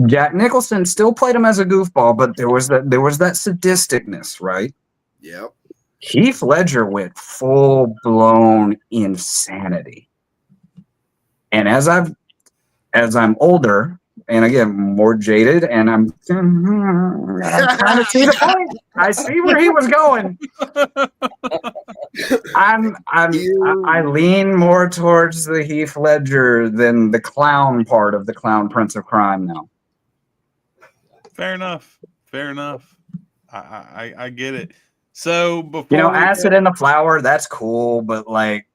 Jack Nicholson still played him as a goofball, but there was that sadisticness, right? Yep. Heath Ledger went full-blown insanity. And as I'm older, and again, more jaded, and I'm trying to see the point. I see where he was going. I lean more towards the Heath Ledger than the clown part of the Clown Prince of Crime now. Fair enough. I get it. So before acid in the flour, that's cool, but like.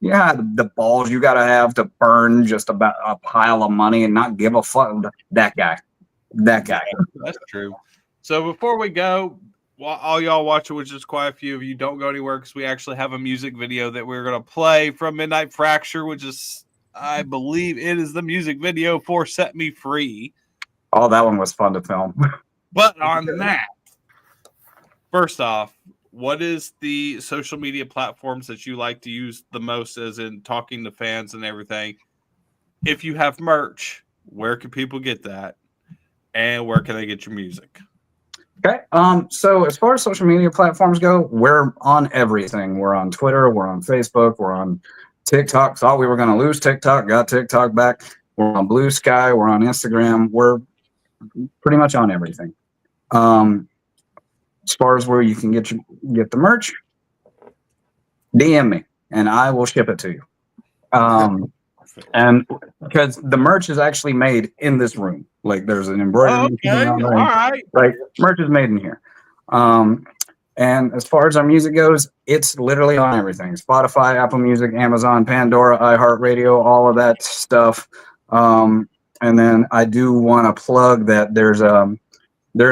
Yeah, the balls you got to have to burn just about a pile of money and not give a fuck. That guy. That's true. So before we go, all y'all watching, which is quite a few of you, don't go anywhere because we actually have a music video that we're going to play from Midnight Fracture, which is, I believe it is the music video for Set Me Free. Oh, that one was fun to film. But on that, first off, what is the social media platforms that you like to use the most, as in talking to fans and everything? If you have merch, where can people get that? And where can they get your music? Okay. So as far as social media platforms go, we're on everything. We're on Twitter. We're on Facebook. We're on TikTok. Thought we were going to lose TikTok. Got TikTok back. We're on Blue Sky. We're on Instagram. We're pretty much on everything. As far as where you can get the merch, DM me and I will ship it to you. And because the merch is actually made in this room, like there's an embroidery machine on there. All right. Like merch is made in here. And as far as our music goes, it's literally on everything: Spotify, Apple Music, Amazon, Pandora, iHeartRadio, all of that stuff. And then I do want to plug that there's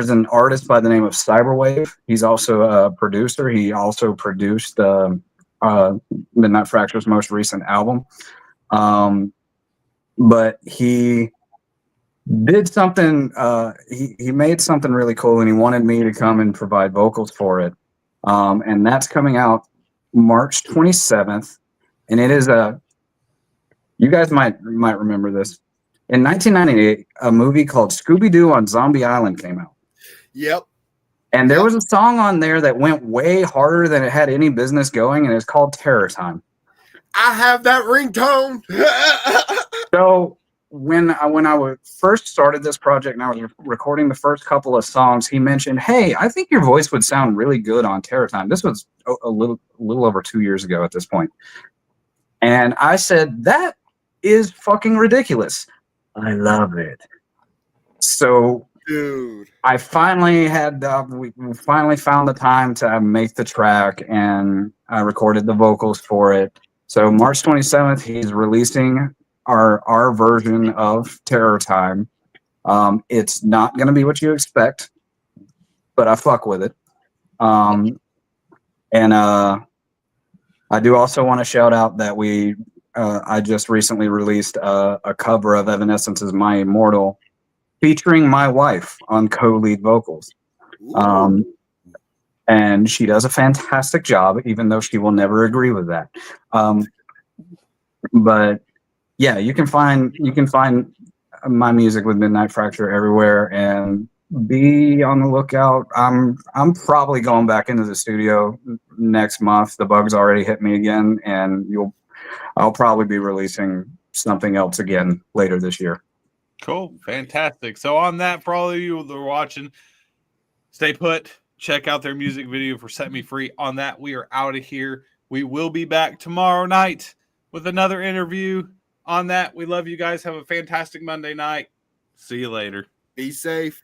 an artist by the name of Cyberwave. He's also a producer. He also produced Midnight Fracture's most recent album. But he did something, he made something really cool, and he wanted me to come and provide vocals for it. And that's coming out March 27th. And it is you guys might remember this. In 1998, a movie called Scooby-Doo on Zombie Island came out. Yep. And there was a song on there that went way harder than it had any business going, and it's called Terror Time. I have that ringtone. So when I first started this project and I was recording the first couple of songs, he mentioned, "Hey, I think your voice would sound really good on Terror Time." This was a little over 2 years ago at this point. And I said, "That is fucking ridiculous. I love it." So Dude, I finally had we finally found the time to make the track, and I recorded the vocals for it. So March 27th, he's releasing our version of Terror Time. It's not going to be what you expect, but I fuck with it. And I do also want to shout out that I just recently released a cover of Evanescence's My Immortal, featuring my wife on co-lead vocals. And she does a fantastic job, even though she will never agree with that. But yeah, you can find my music with Midnight Fracture everywhere, and be on the lookout. I'm probably going back into the studio next month. The bug's already hit me again, and I'll probably be releasing something else again later this year. Cool. Fantastic. So on that, for all of you that are watching, stay put. Check out their music video for Set Me Free. On that, we are out of here. We will be back tomorrow night with another interview. On that, we love you guys. Have a fantastic Monday night. See you later. be safe.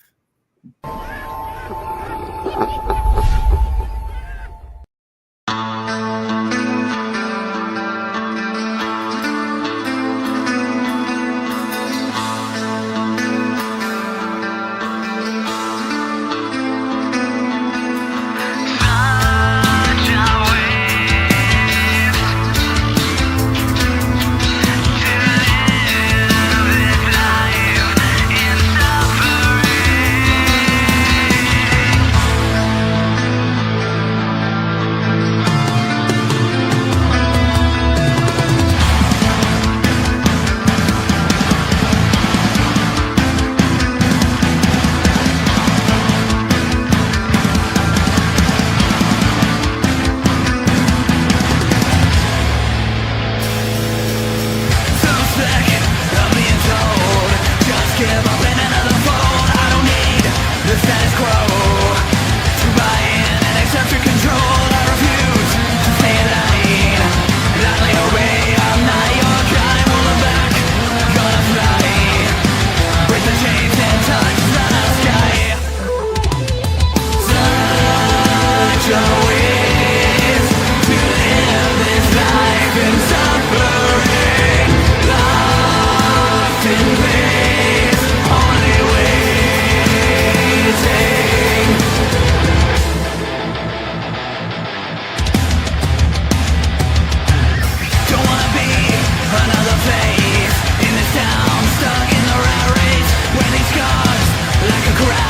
Like a crowd